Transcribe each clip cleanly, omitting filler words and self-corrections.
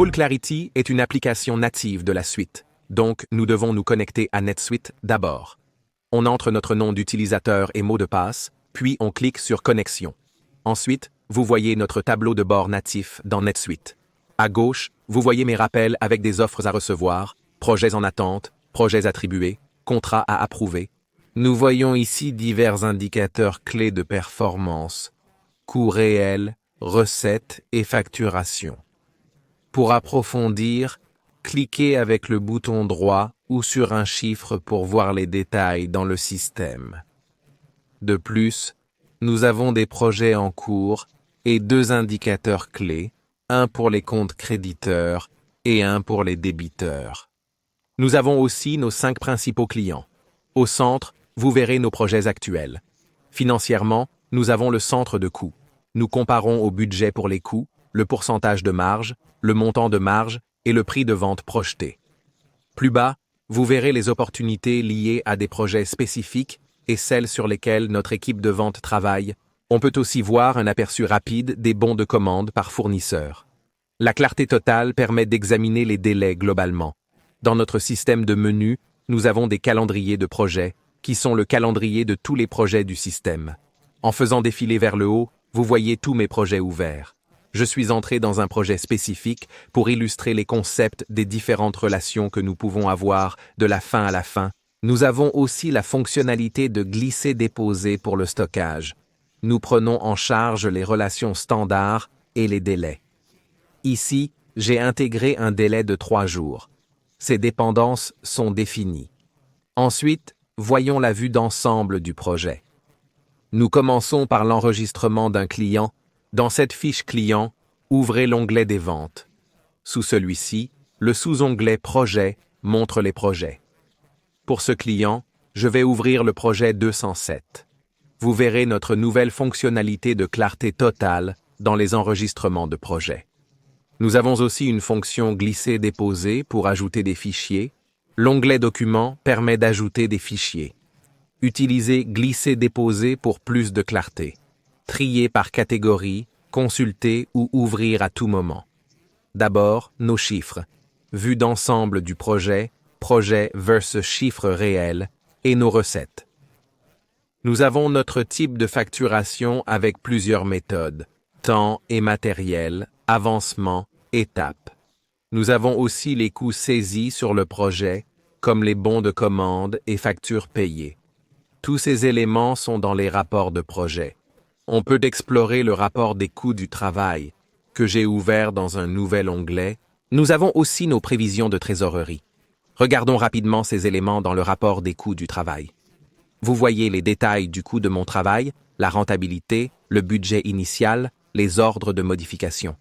Full Clarity est une application native de la suite, donc nous devons nous connecter à NetSuite d'abord. On entre notre nom d'utilisateur et mot de passe, puis on clique sur Connexion. Ensuite, vous voyez notre tableau de bord natif dans NetSuite. À gauche, vous voyez mes rappels avec des offres à recevoir, projets en attente, projets attribués, contrats à approuver. Nous voyons ici divers indicateurs clés de performance, coûts réels, recettes et facturation. Pour approfondir, cliquez avec le bouton droit ou sur un chiffre pour voir les détails dans le système. De plus, nous avons des projets en cours et 2 indicateurs clés, un pour les comptes créditeurs et un pour les débiteurs. Nous avons aussi nos 5 principaux clients. Au centre, vous verrez nos projets actuels. Financièrement, nous avons le centre de coûts. Nous comparons au budget pour les coûts, le pourcentage de marge, le montant de marge et le prix de vente projeté. Plus bas, vous verrez les opportunités liées à des projets spécifiques et celles sur lesquelles notre équipe de vente travaille. On peut aussi voir un aperçu rapide des bons de commande par fournisseur. La clarté totale permet d'examiner les délais globalement. Dans notre système de menu, nous avons des calendriers de projets, qui sont le calendrier de tous les projets du système. En faisant défiler vers le haut, vous voyez tous mes projets ouverts. Je suis entré dans un projet spécifique pour illustrer les concepts des différentes relations que nous pouvons avoir de la fin à la fin. Nous avons aussi la fonctionnalité de glisser-déposer pour le stockage. Nous prenons en charge les relations standards et les délais. Ici, j'ai intégré un délai de 3 jours. Ces dépendances sont définies. Ensuite, voyons la vue d'ensemble du projet. Nous commençons par l'enregistrement d'un client. Dans cette fiche client, ouvrez l'onglet des ventes. Sous celui-ci, le sous-onglet Projet montre les projets. Pour ce client, je vais ouvrir le projet 207. Vous verrez notre nouvelle fonctionnalité de clarté totale dans les enregistrements de projets. Nous avons aussi une fonction glisser-déposer pour ajouter des fichiers. L'onglet Documents permet d'ajouter des fichiers. Utilisez glisser-déposer pour plus de clarté. Trier par catégorie, consulter ou ouvrir à tout moment. D'abord, nos chiffres. Vue d'ensemble du projet, projet versus chiffres réels, et nos recettes. Nous avons notre type de facturation avec plusieurs méthodes, temps et matériel, avancement, étapes. Nous avons aussi les coûts saisis sur le projet, comme les bons de commande et factures payées. Tous ces éléments sont dans les rapports de projet. On peut explorer le rapport des coûts du travail, que j'ai ouvert dans un nouvel onglet. Nous avons aussi nos prévisions de trésorerie. Regardons rapidement ces éléments dans le rapport des coûts du travail. Vous voyez les détails du coût de mon travail, la rentabilité, le budget initial, les ordres de modification.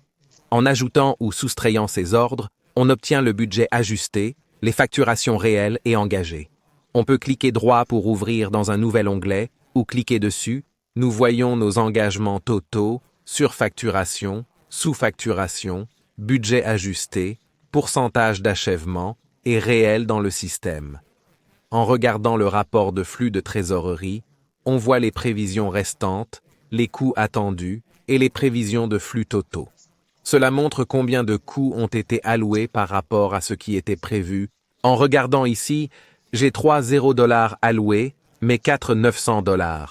En ajoutant ou soustrayant ces ordres, on obtient le budget ajusté, les facturations réelles et engagées. On peut cliquer droit pour ouvrir dans un nouvel onglet ou cliquer dessus. Nous voyons nos engagements totaux, surfacturation, sous-facturation, budget ajusté, pourcentage d'achèvement et réel dans le système. En regardant le rapport de flux de trésorerie, on voit les prévisions restantes, les coûts attendus et les prévisions de flux totaux. Cela montre combien de coûts ont été alloués par rapport à ce qui était prévu. En regardant ici, j'ai 3 $0 alloués, mais 4 $900.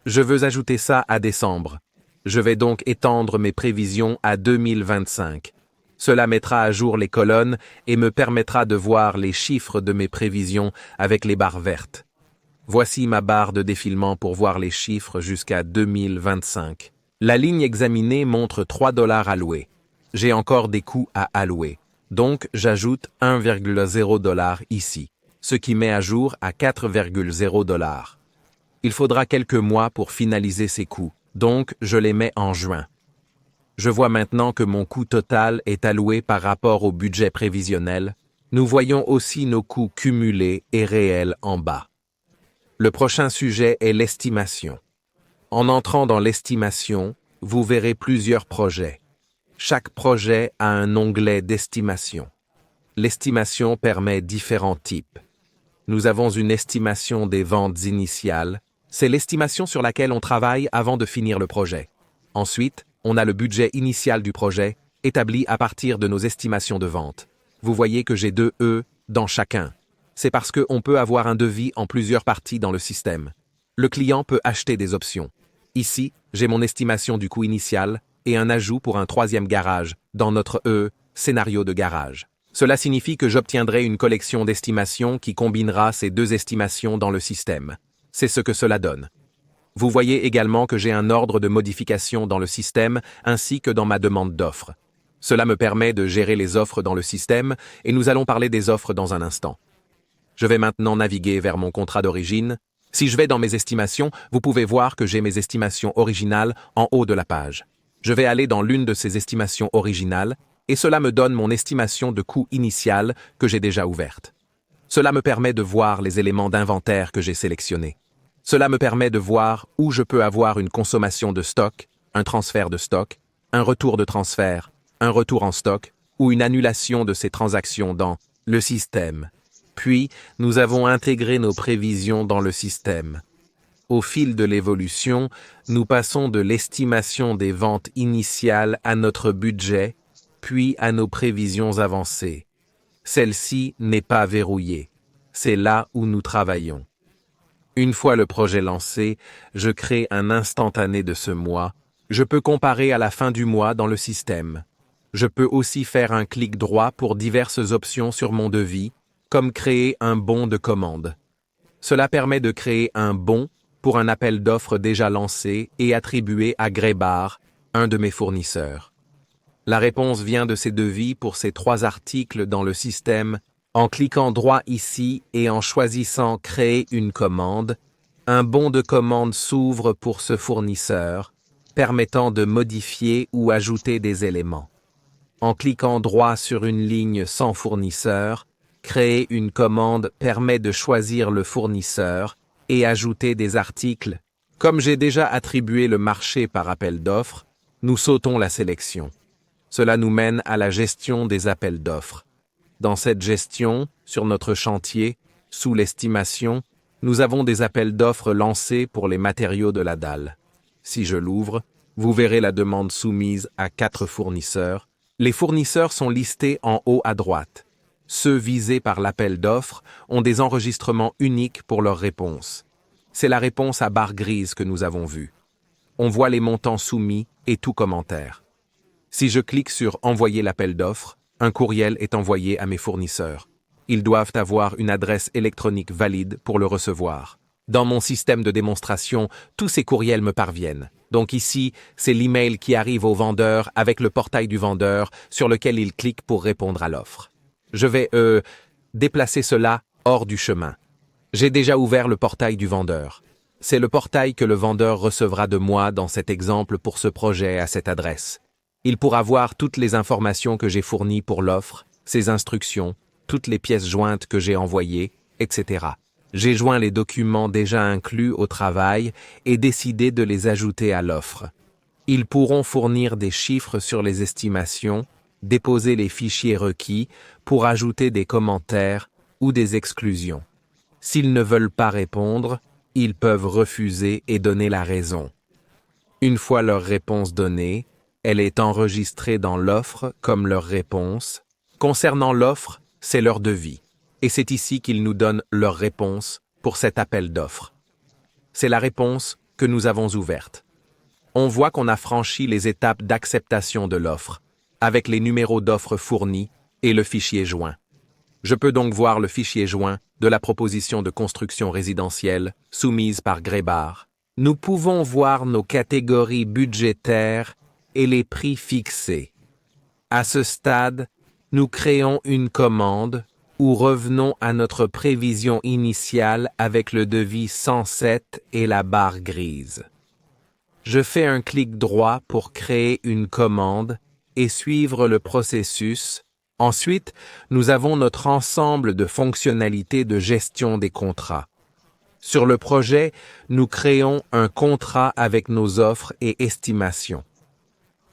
Je veux ajouter ça à décembre. Je vais donc étendre mes prévisions à 2025. Cela mettra à jour les colonnes et me permettra de voir les chiffres de mes prévisions avec les barres vertes. Voici ma barre de défilement pour voir les chiffres jusqu'à 2025. La ligne examinée montre 3 $ alloués. J'ai encore des coûts à allouer, donc j'ajoute 1,0 $ ici, ce qui met à jour à 4,0 $. Il faudra quelques mois pour finaliser ces coûts, donc je les mets en juin. Je vois maintenant que mon coût total est alloué par rapport au budget prévisionnel. Nous voyons aussi nos coûts cumulés et réels en bas. Le prochain sujet est l'estimation. En entrant dans l'estimation, vous verrez plusieurs projets. Chaque projet a un onglet d'estimation. L'estimation permet différents types. Nous avons une estimation des ventes initiales. C'est l'estimation sur laquelle on travaille avant de finir le projet. Ensuite, on a le budget initial du projet, établi à partir de nos estimations de vente. Vous voyez que j'ai deux E dans chacun. C'est parce qu'on peut avoir un devis en plusieurs parties dans le système. Le client peut acheter des options. Ici, j'ai mon estimation du coût initial et un ajout pour un troisième garage dans notre scénario de garage. Cela signifie que j'obtiendrai une collection d'estimations qui combinera ces deux estimations dans le système. C'est ce que cela donne. Vous voyez également que j'ai un ordre de modification dans le système ainsi que dans ma demande d'offres. Cela me permet de gérer les offres dans le système et nous allons parler des offres dans un instant. Je vais maintenant naviguer vers mon contrat d'origine. Si je vais dans mes estimations, vous pouvez voir que j'ai mes estimations originales en haut de la page. Je vais aller dans l'une de ces estimations originales et cela me donne mon estimation de coût initial que j'ai déjà ouverte. Cela me permet de voir les éléments d'inventaire que j'ai sélectionnés. Cela me permet de voir où je peux avoir une consommation de stock, un transfert de stock, un retour de transfert, un retour en stock ou une annulation de ces transactions dans le système. Puis, nous avons intégré nos prévisions dans le système. Au fil de l'évolution, nous passons de l'estimation des ventes initiales à notre budget, puis à nos prévisions avancées. Celle-ci n'est pas verrouillée. C'est là où nous travaillons. Une fois le projet lancé, je crée un instantané de ce mois. Je peux comparer à la fin du mois dans le système. Je peux aussi faire un clic droit pour diverses options sur mon devis, comme créer un bon de commande. Cela permet de créer un bon pour un appel d'offres déjà lancé et attribué à Graybar, un de mes fournisseurs. La réponse vient de ces devis pour ces 3 articles dans le système. En cliquant droit ici et en choisissant « Créer une commande », un bon de commande s'ouvre pour ce fournisseur, permettant de modifier ou ajouter des éléments. En cliquant droit sur une ligne sans fournisseur, Créer une commande permet de choisir le fournisseur et ajouter des articles. Comme j'ai déjà attribué le marché par appel d'offres, nous sautons la sélection. Cela nous mène à la gestion des appels d'offres. Dans cette gestion, sur notre chantier, sous l'estimation, nous avons des appels d'offres lancés pour les matériaux de la dalle. Si je l'ouvre, vous verrez la demande soumise à 4 fournisseurs. Les fournisseurs sont listés en haut à droite. Ceux visés par l'appel d'offres ont des enregistrements uniques pour leurs réponses. C'est la réponse à barre grise que nous avons vue. On voit les montants soumis et tout commentaire. Si je clique sur « Envoyer l'appel d'offres », un courriel est envoyé à mes fournisseurs. Ils doivent avoir une adresse électronique valide pour le recevoir. Dans mon système de démonstration, tous ces courriels me parviennent. Donc ici, c'est l'email qui arrive au vendeur avec le portail du vendeur sur lequel il clique pour répondre à l'offre. Je vais déplacer cela hors du chemin. J'ai déjà ouvert le portail du vendeur. C'est le portail que le vendeur recevra de moi dans cet exemple pour ce projet à cette adresse. Il pourra voir toutes les informations que j'ai fournies pour l'offre, ses instructions, toutes les pièces jointes que j'ai envoyées, etc. J'ai joint les documents déjà inclus au travail et décidé de les ajouter à l'offre. Ils pourront fournir des chiffres sur les estimations, déposer les fichiers requis pour ajouter des commentaires ou des exclusions. S'ils ne veulent pas répondre, ils peuvent refuser et donner la raison. Une fois leur réponse donnée, elle est enregistrée dans l'offre comme leur réponse. Concernant l'offre, c'est leur devis. Et c'est ici qu'ils nous donnent leur réponse pour cet appel d'offres. C'est la réponse que nous avons ouverte. On voit qu'on a franchi les étapes d'acceptation de l'offre, avec les numéros d'offres fournis et le fichier joint. Je peux donc voir le fichier joint de la proposition de construction résidentielle soumise par Graybar. Nous pouvons voir nos catégories budgétaires et les prix fixés. À ce stade, nous créons une commande ou revenons à notre prévision initiale avec le devis 107 et la barre grise. Je fais un clic droit pour créer une commande et suivre le processus. Ensuite, nous avons notre ensemble de fonctionnalités de gestion des contrats. Sur le projet, nous créons un contrat avec nos offres et estimations.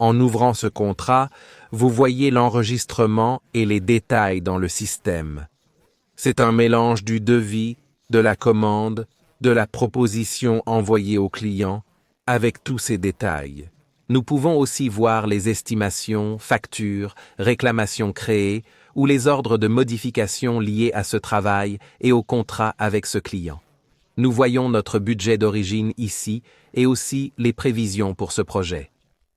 En ouvrant ce contrat, vous voyez l'enregistrement et les détails dans le système. C'est un mélange du devis, de la commande, de la proposition envoyée au client, avec tous ces détails. Nous pouvons aussi voir les estimations, factures, réclamations créées ou les ordres de modification liés à ce travail et au contrat avec ce client. Nous voyons notre budget d'origine ici et aussi les prévisions pour ce projet.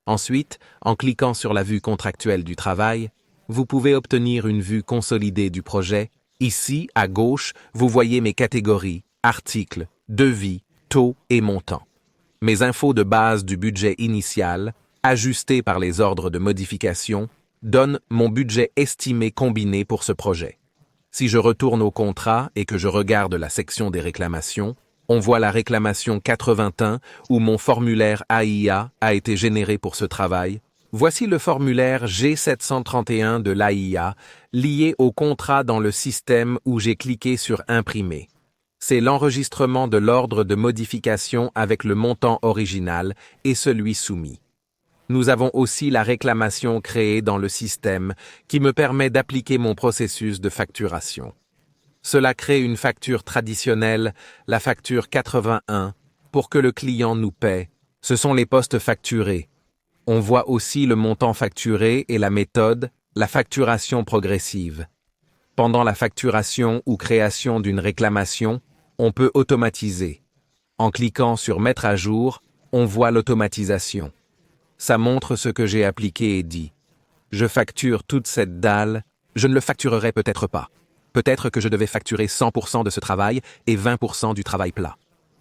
Ensuite, en cliquant sur la vue contractuelle du travail, vous pouvez obtenir une vue consolidée du projet. Ici, à gauche, vous voyez mes catégories, articles, devis, taux et montants. Mes infos de base du budget initial, ajustées par les ordres de modification, donnent mon budget estimé combiné pour ce projet. Si je retourne au contrat et que je regarde la section des réclamations, on voit la réclamation 81 où mon formulaire AIA a été généré pour ce travail. Voici le formulaire G731 de l'AIA lié au contrat dans le système où j'ai cliqué sur Imprimer. C'est l'enregistrement de l'ordre de modification avec le montant original et celui soumis. Nous avons aussi la réclamation créée dans le système qui me permet d'appliquer mon processus de facturation. Cela crée une facture traditionnelle, la facture 81, pour que le client nous paie. Ce sont les postes facturés. On voit aussi le montant facturé et la méthode, la facturation progressive. Pendant la facturation ou création d'une réclamation, on peut automatiser. En cliquant sur Mettre à jour, on voit l'automatisation. Ça montre ce que j'ai appliqué et dit. Je facture toute cette dalle, je ne le facturerai peut-être pas. Peut-être que je devais facturer 100% de ce travail et 20% du travail plat.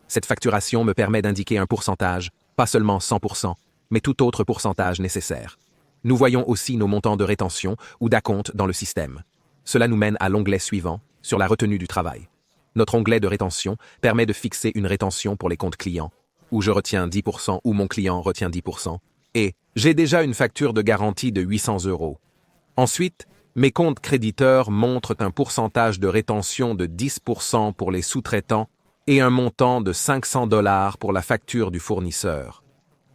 Cette facturation me permet d'indiquer un pourcentage, pas seulement 100%, mais tout autre pourcentage nécessaire. Nous voyons aussi nos montants de rétention ou d'acompte dans le système. Cela nous mène à l'onglet suivant, sur la retenue du travail. Notre onglet de rétention permet de fixer une rétention pour les comptes clients, où je retiens 10% ou mon client retient 10%, et j'ai déjà une facture de garantie de 800 €. Ensuite, mes comptes créditeurs montrent un pourcentage de rétention de 10% pour les sous-traitants et un montant de 500 $ pour la facture du fournisseur.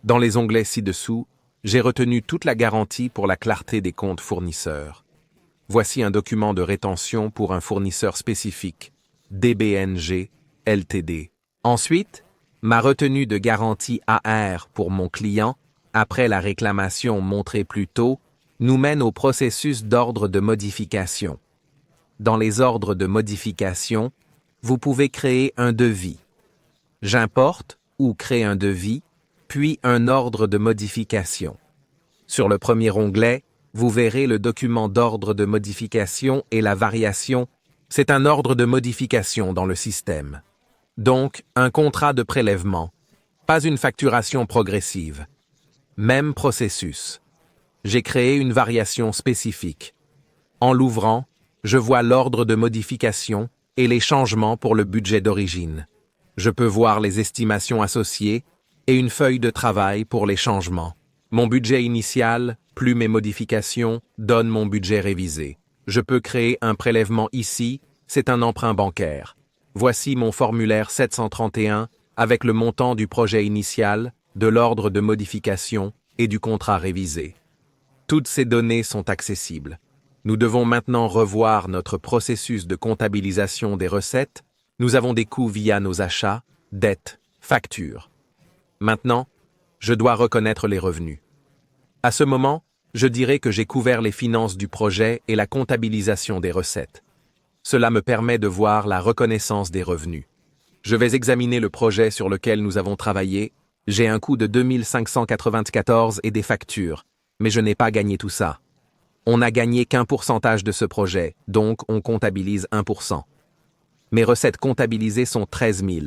Dans les onglets ci-dessous, j'ai retenu toute la garantie pour la clarté des comptes fournisseurs. Voici un document de rétention pour un fournisseur spécifique, DBNG Ltd. Ensuite, ma retenue de garantie AR pour mon client, après la réclamation montrée plus tôt, nous mène au processus d'ordre de modification. Dans les ordres de modification, vous pouvez créer un devis. J'importe ou crée un devis, puis un ordre de modification. Sur le premier onglet, vous verrez le document d'ordre de modification et la variation. C'est un ordre de modification dans le système. Donc, un contrat de prélèvement, pas une facturation progressive. Même processus. J'ai créé une variation spécifique. En l'ouvrant, je vois l'ordre de modification et les changements pour le budget d'origine. Je peux voir les estimations associées et une feuille de travail pour les changements. Mon budget initial, plus mes modifications, donne mon budget révisé. Je peux créer un prélèvement ici, c'est un emprunt bancaire. Voici mon formulaire 731 avec le montant du projet initial, de l'ordre de modification et du contrat révisé. Toutes ces données sont accessibles. Nous devons maintenant revoir notre processus de comptabilisation des recettes. Nous avons des coûts via nos achats, dettes, factures. Maintenant, je dois reconnaître les revenus. À ce moment, je dirais que j'ai couvert les finances du projet et la comptabilisation des recettes. Cela me permet de voir la reconnaissance des revenus. Je vais examiner le projet sur lequel nous avons travaillé. J'ai un coût de 2594 et des factures, mais je n'ai pas gagné tout ça. On n'a gagné qu'un pourcentage de ce projet, donc on comptabilise 1%. Mes recettes comptabilisées sont 13 000.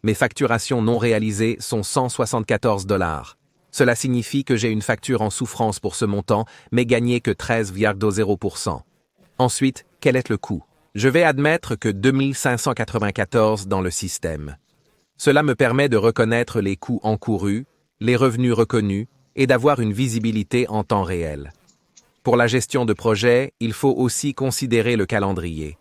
Mes facturations non réalisées sont 174 $. Cela signifie que j'ai une facture en souffrance pour ce montant, mais gagné que 13,0%. Ensuite, quel est le coût? Je vais admettre que 2594 dans le système. Cela me permet de reconnaître les coûts encourus, les revenus reconnus et d'avoir une visibilité en temps réel. Pour la gestion de projet, il faut aussi considérer le calendrier.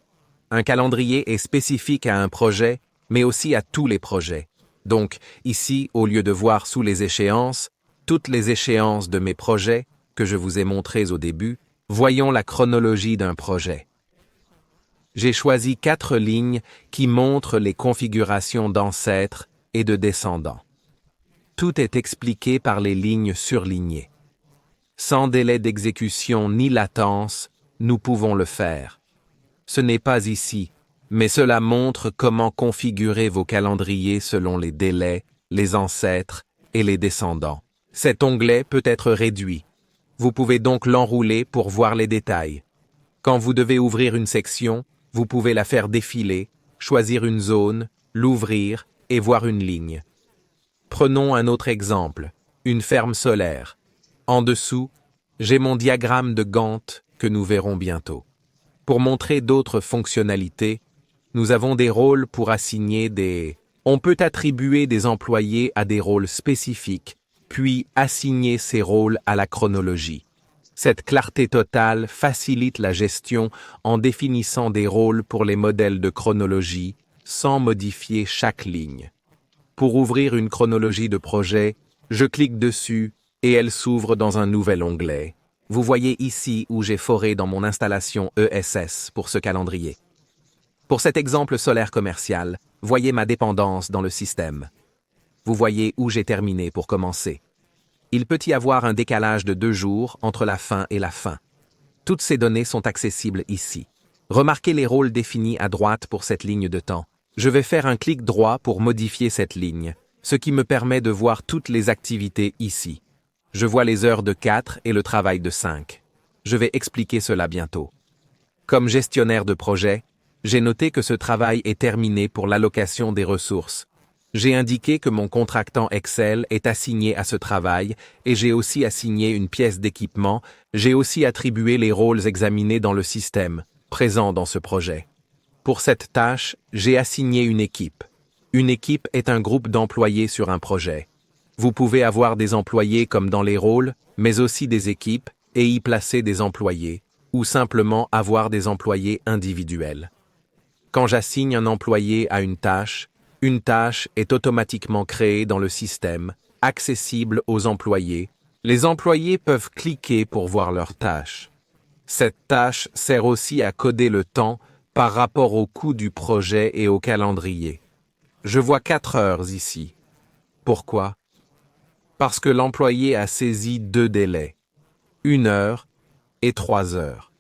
Un calendrier est spécifique à un projet, mais aussi à tous les projets. Donc, ici, au lieu de voir sous les échéances, toutes les échéances de mes projets, que je vous ai montrées au début, voyons la chronologie d'un projet. J'ai choisi 4 lignes qui montrent les configurations d'ancêtres et de descendants. Tout est expliqué par les lignes surlignées. Sans délai d'exécution ni latence, nous pouvons le faire. Ce n'est pas ici, mais cela montre comment configurer vos calendriers selon les délais, les ancêtres et les descendants. Cet onglet peut être réduit. Vous pouvez donc l'enrouler pour voir les détails. Quand vous devez ouvrir une section, vous pouvez la faire défiler, choisir une zone, l'ouvrir et voir une ligne. Prenons un autre exemple, une ferme solaire. En dessous, j'ai mon diagramme de Gantt que nous verrons bientôt. Pour montrer d'autres fonctionnalités, nous avons des rôles pour assigner des... On peut attribuer des employés à des rôles spécifiques, puis assigner ces rôles à la chronologie. Cette clarté totale facilite la gestion en définissant des rôles pour les modèles de chronologie sans modifier chaque ligne. Pour ouvrir une chronologie de projet, je clique dessus et elle s'ouvre dans un nouvel onglet. Vous voyez ici où j'ai foré dans mon installation ESS pour ce calendrier. Pour cet exemple solaire commercial, voyez ma dépendance dans le système. Vous voyez où j'ai terminé pour commencer. Il peut y avoir un décalage de 2 jours entre la fin et la fin. Toutes ces données sont accessibles ici. Remarquez les rôles définis à droite pour cette ligne de temps. Je vais faire un clic droit pour modifier cette ligne, ce qui me permet de voir toutes les activités ici. Je vois les heures de 4 et le travail de 5. Je vais expliquer cela bientôt. Comme gestionnaire de projet, j'ai noté que ce travail est terminé pour l'allocation des ressources. J'ai indiqué que mon contractant Excel est assigné à ce travail et j'ai aussi assigné une pièce d'équipement. J'ai aussi attribué les rôles examinés dans le système, présents dans ce projet. Pour cette tâche, j'ai assigné une équipe. Une équipe est un groupe d'employés sur un projet. Vous pouvez avoir des employés comme dans les rôles, mais aussi des équipes et y placer des employés, ou simplement avoir des employés individuels. Quand j'assigne un employé à une tâche est automatiquement créée dans le système, accessible aux employés. Les employés peuvent cliquer pour voir leur tâche. Cette tâche sert aussi à coder le temps par rapport au coût du projet et au calendrier. Je vois 4 heures ici. Pourquoi? Parce que l'employé a saisi 2 délais, 1 heure et 3 heures.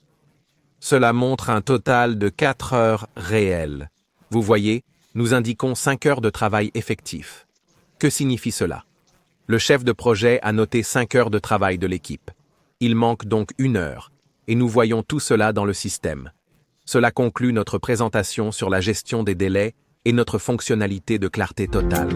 Cela montre un total de 4 heures réelles. Vous voyez, nous indiquons 5 heures de travail effectif. Que signifie cela? Le chef de projet a noté 5 heures de travail de l'équipe. Il manque donc 1 heure, et nous voyons tout cela dans le système. Cela conclut notre présentation sur la gestion des délais et notre fonctionnalité de clarté totale.